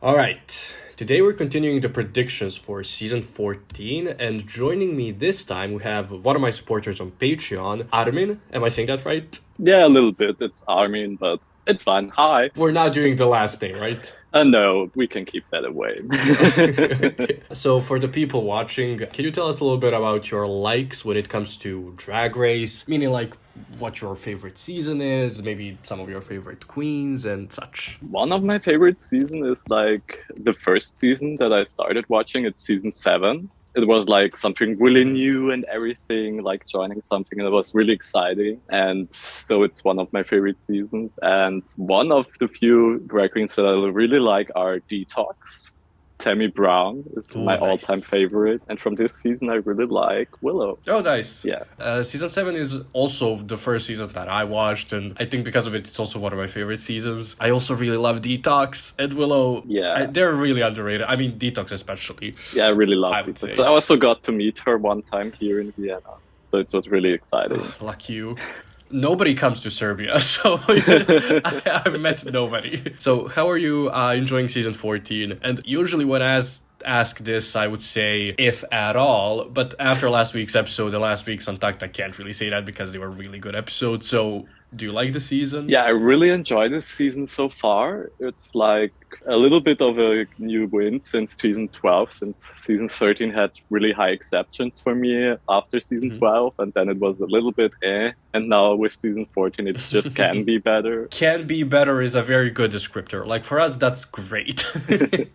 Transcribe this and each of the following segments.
All right. Today we're continuing the predictions for season 14, and joining me this time we have one of my supporters on Patreon, Armin. Am I saying that right? Yeah, a little bit. It's Armin, but it's fine. Hi. We're not doing the last name, right? No, we can keep that away. Okay. So for the people watching, can you tell us a little bit about your likes when it comes to Drag Race? Meaning like what your favorite season is, maybe some of your favorite queens and such. One of my favorite seasons is like the first season that I started watching. It's season 7. It was like something really new and everything, like joining something, and it was really exciting. And so it's one of my favorite seasons. And one of the few drag queens that I really like are Detox. Tammy Brown is Ooh, my all-time nice. favorite. And from this season, I really like Willow. Oh, nice. Yeah. Season 7 is also the first season that I watched, and I think because of it, it's also one of my favorite seasons. I also really love Detox and Willow. Yeah. They're really underrated. I mean, Detox especially. Yeah, I really love I would it. say. So I also got to meet her one time here in Vienna. So it was really exciting. Like you. Nobody comes to Serbia, so I've met nobody. So how are you enjoying season 14? And usually when I ask this, I would say if at all, but after last week's episode and last week's Untucked, I can't really say that because they were really good episodes. So do you like the season? Yeah, I really enjoyed this season so far. It's like a little bit of a new win since season 12, since season 13 had really high acceptance for me after season 12, and then it was a little bit and now with season 14 it just can be better. Can be better is a very good descriptor. Like for us, that's great,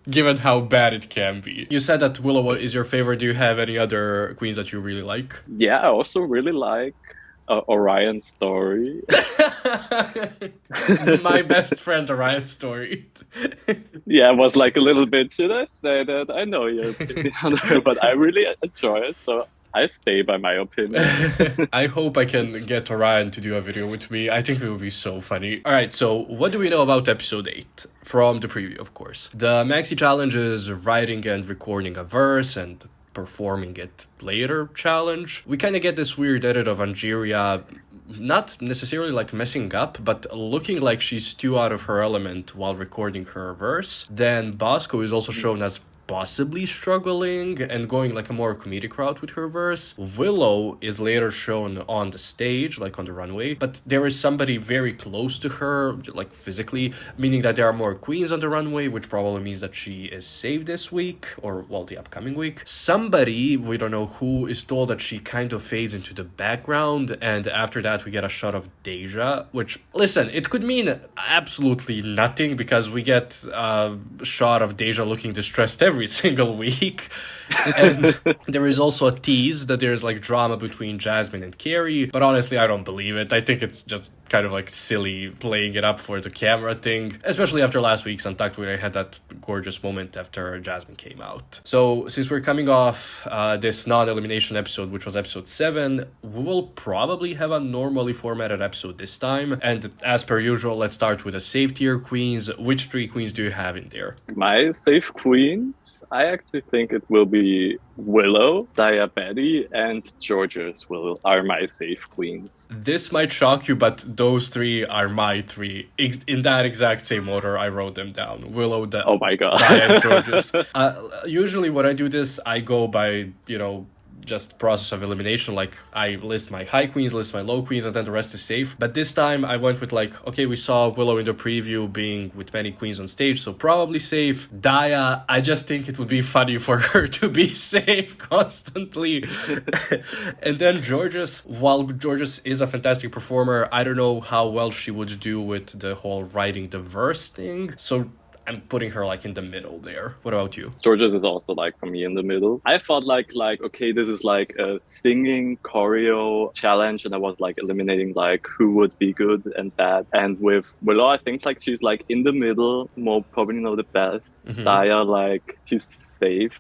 given how bad it can be. You said that Willow is your favorite. Do you have any other queens that you really like? Yeah, I also really like Orion Story. My best friend Orion Story. Yeah, I was like a little bit, should I say that? I know your opinion on her, but I really enjoy it, so I stay by my opinion. I hope I can get Orion to do a video with me. I think it would be so funny. Alright, so what do we know about episode 8? From the preview, of course. The Maxi Challenge is writing and recording a verse and performing it later challenge. We kind of get this weird edit of Angeria not necessarily like messing up, but looking like she's too out of her element while recording her verse. Then Bosco is also shown as possibly struggling and going like a more comedic route with her verse. Willow is later shown on the stage, like on the runway, but there is somebody very close to her, like physically, meaning that there are more queens on the runway, which probably means that she is saved this week, or well, the upcoming week. Somebody, we don't know who, is told that she kind of fades into the background, and after that we get a shot of DeJa, which, listen, it could mean absolutely nothing because we get a shot of DeJa looking distressed every single week. And there is also a tease that there's like drama between Jasmine and Kerri, but honestly I don't believe it. I think it's just kind of like silly playing it up for the camera thing, especially after last week's Untucked where I had that gorgeous moment after Jasmine came out. So since we're coming off this non-elimination episode, which was episode 7, we will probably have a normally formatted episode this time, and as per usual, let's start with the safe tier queens. Which 3 queens do you have in there? My safe queens, I actually think it will be Willow, Daya, Betty, and Jorgeous are my safe queens. This might shock you, but those 3 are my 3. In that exact same order, I wrote them down. Willow, Oh my god. Daya, and Jorgeous. Usually when I do this, I go by, just process of elimination. Like I list my high queens, list my low queens, and then the rest is safe. But this time I went with like, okay, we saw Willow in the preview being with many queens on stage, so probably safe. Daya, I just think it would be funny for her to be safe constantly. And then Jorgeous, while Jorgeous is a fantastic performer, I don't know how well she would do with the whole writing the verse thing. So I'm putting her like in the middle there. What about you? Jorgeous is also like for me in the middle. I thought like okay, this is like a singing choreo challenge, and I was like eliminating like who would be good and bad. And with Willow, I think like she's like in the middle, more probably know the best. Daya, like she's safe.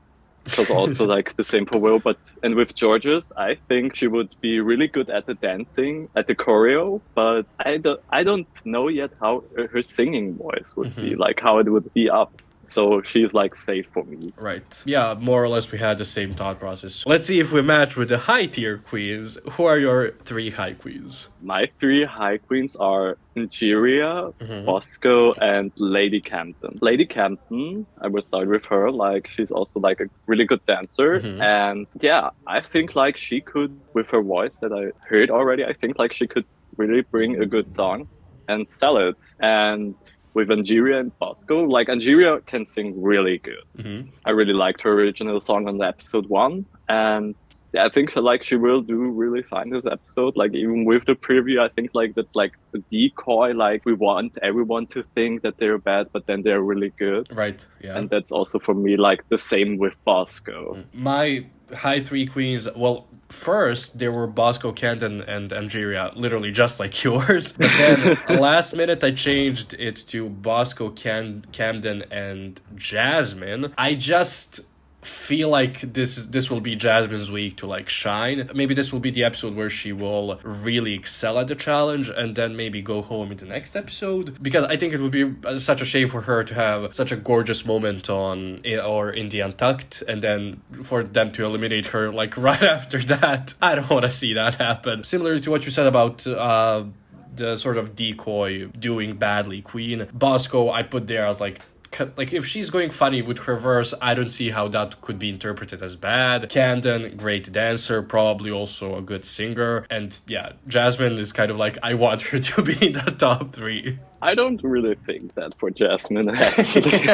It was also like the same for Will, and with Jorgeous, I think she would be really good at the dancing, at the choreo, but I don't know yet how her singing voice would be, like how it would be up. So she's like safe for me. Right. Yeah, more or less we had the same thought process. Let's see if we match with the high tier queens. Who are your 3 high queens? My 3 high queens are Angeria, Bosco, and Lady Camden. Lady Camden, I will start with her. Like, she's also like a really good dancer. And yeah, I think like she could, with her voice that I heard already, I think like she could really bring a good song and sell it. And with Angeria and Bosco, like Angeria can sing really good. I really liked her original song on the episode 1, and yeah, I think like she will do really fine this episode. Like even with the preview, I think like that's like a decoy. Like we want everyone to think that they're bad, but then they're really good. Right. Yeah. And that's also for me like the same with Bosco. My high 3 queens. Well, first there were Bosco, Camden, and Angeria, literally just like yours. But then last minute I changed it to Bosco, Camden, and Jasmine. I just feel like this will be Jasmine's week to like shine. Maybe this will be the episode where she will really excel at the challenge and then maybe go home in the next episode, because I think it would be such a shame for her to have such a gorgeous moment in the Untucked and then for them to eliminate her like right after that. I don't want to see that happen. Similar to what you said about the sort of decoy doing badly queen, Bosco I put there as like if she's going funny with her verse, I don't see how that could be interpreted as bad. Camden, great dancer, probably also a good singer. And yeah, Jasmine is kind of like, I want her to be in the top 3. I don't really think that for Jasmine, actually.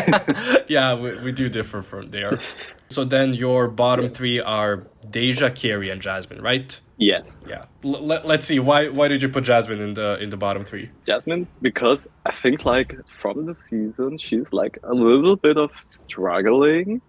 Yeah, we do differ from there. So then your bottom 3 are DeJa, Kerri, and Jasmine, right? Yes. Yeah. Let's see. Why did you put Jasmine in the bottom 3? Jasmine, because I think like from the season she's like a little bit of struggling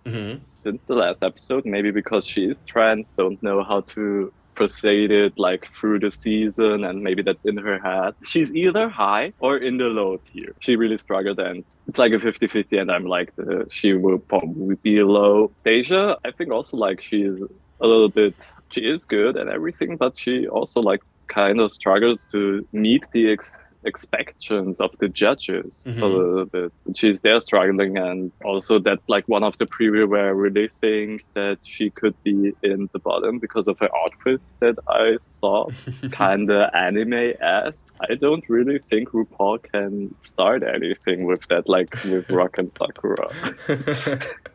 since the last episode. Maybe because she is trans, don't know how to proceed it like through the season, and maybe that's in her head. She's either high or in the low tier. She really struggled, and it's like a 50-50, and I'm like she will probably be low. DeJa, I think also like she is a little bit, she is good and everything, but she also like kind of struggles to meet the expectations of the judges a little bit. She's there struggling, and also that's like one of the preview where I really think that she could be in the bottom because of her outfit that I saw, kind of anime-esque. I don't really think RuPaul can start anything with that, like with Rock and Sakura.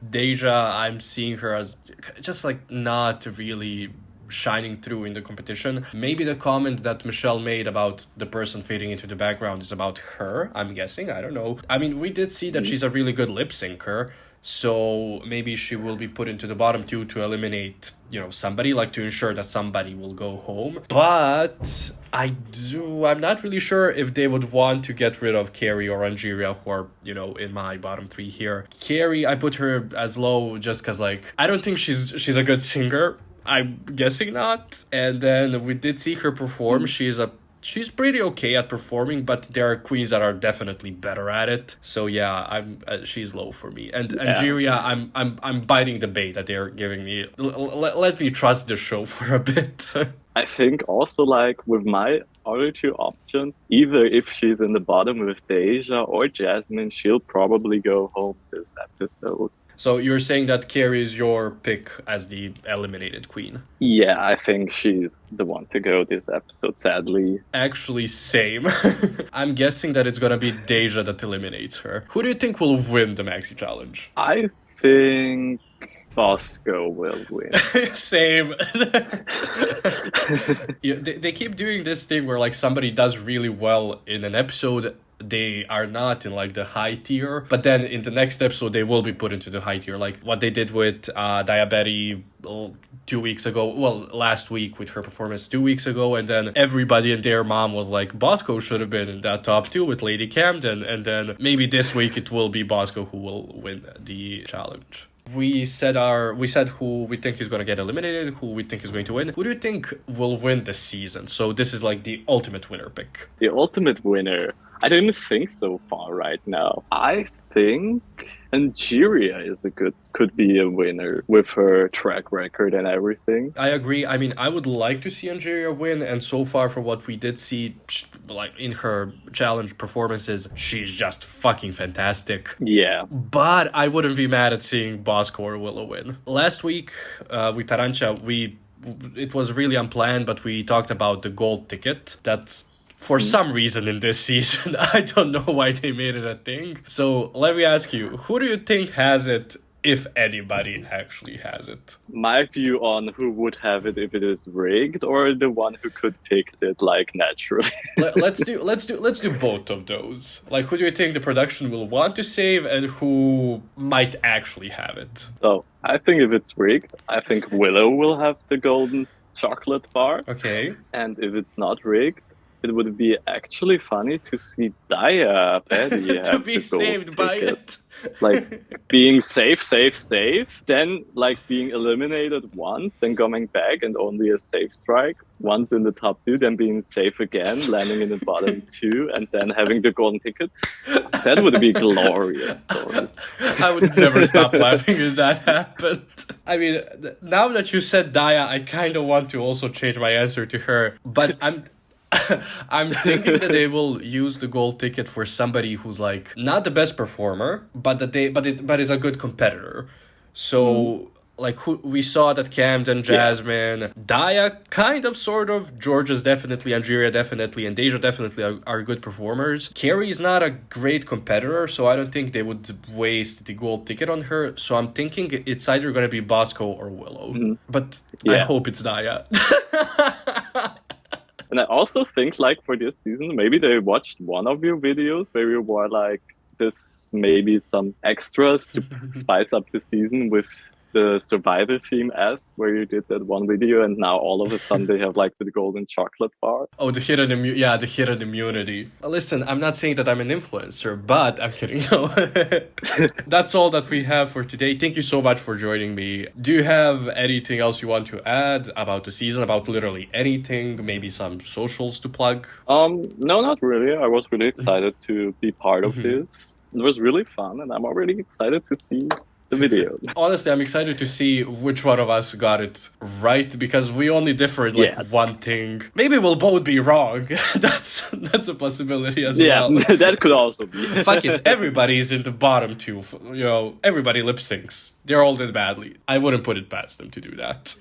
DeJa, I'm seeing her as just like not really shining through in the competition. Maybe the comment that Michelle made about the person fading into the background is about her, I'm guessing. I don't know. I mean, we did see that she's a really good lip syncer, so maybe she will be put into the bottom 2 to eliminate, somebody, like to ensure that somebody will go home. But I'm not really sure if they would want to get rid of Kerri or Angeria, who are, in my bottom 3 here. Kerri, I put her as low just because, like, I don't think she's a good singer. I'm guessing not. And then we did see her perform. She's pretty okay at performing, but there are queens that are definitely better at it. So yeah, she's low for me. And Angeria, I'm biting the bait that they're giving me. Let me trust the show for a bit. I think also like with my other 2 options, either if she's in the bottom with DeJa or Jasmine, she'll probably go home this episode. So you're saying that Kerri is your pick as the eliminated queen? Yeah, I think she's the one to go this episode, sadly. Actually, same. I'm guessing that it's gonna be DeJa that eliminates her. Who do you think will win the Maxi Challenge? I think Bosco will win. Same. They keep doing this thing where like somebody does really well in an episode, they are not in like the high tier, but then in the next episode they will be put into the high tier, like what they did with Daya 2 weeks ago, last week with her performance 2 weeks ago, and then everybody and their mom was like, Bosco should have been in that top 2 with Lady Camden, and then maybe this week it will be Bosco who will win the challenge. We said who we think is going to get eliminated, who we think is going to win. Who do you think will win the season? So this is like the ultimate winner pick. The ultimate winner? I don't think so far right now. I think Angeria could be a winner with her track record and everything. I agree. I mean, I would like to see Angeria win, and so far from what we did see, like in her challenge performances, she's just fucking fantastic. Yeah. But I wouldn't be mad at seeing Bosco or Willow win. Last week, with Tarancha, it was really unplanned, but we talked about the gold ticket. That's for some reason in this season. I don't know why they made it a thing. So let me ask you, who do you think has it, if anybody actually has it? My view on who would have it if it is rigged, or the one who could pick it like naturally. let's do both of those. Like, who do you think the production will want to save, and who might actually have it? So I think if it's rigged, I think Willow will have the golden chocolate bar. Okay. And if it's not rigged, it would be actually funny to see Daya Betty to be saved by it. Like being safe, then like being eliminated once, then coming back and only a safe strike, once in the top 2, then being safe again, landing in the bottom 2, and then having the golden ticket. That would be glorious. I would never stop laughing if that happened. I mean, now that you said Daya, I kind of want to also change my answer to her, but I'm thinking that they will use the gold ticket for somebody who's like not the best performer, but is a good competitor. So like who we saw that Camden, Jasmine, Daya, kind of, sort of, Jorgeous definitely, Angeria definitely, and DeJa definitely are good performers. Kerri is not a great competitor, so I don't think they would waste the gold ticket on her. So I'm thinking it's either going to be Bosco or Willow, but I hope it's Daya. And I also think, like, for this season, maybe they watched one of your videos where you were like, this maybe some extras to spice up the season with the survivor theme where you did that one video, and now all of a sudden they have like the golden chocolate bar. Oh, the hidden immunity. Listen, I'm not saying that I'm an influencer, but I'm kidding. No. That's all that we have for today. Thank you so much for joining me. Do you have anything else you want to add about the season, about literally anything? Maybe some socials to plug? No, not really. I was really excited to be part of this. It was really fun, and I'm already excited to see the video. Honestly, I'm excited to see which one of us got it right, because we only differ in one thing. Maybe we'll both be wrong. That's a possibility as well. Yeah, that could also be. Fuck it, everybody's in the bottom 2. Everybody lip syncs. They're all did badly. I wouldn't put it past them to do that.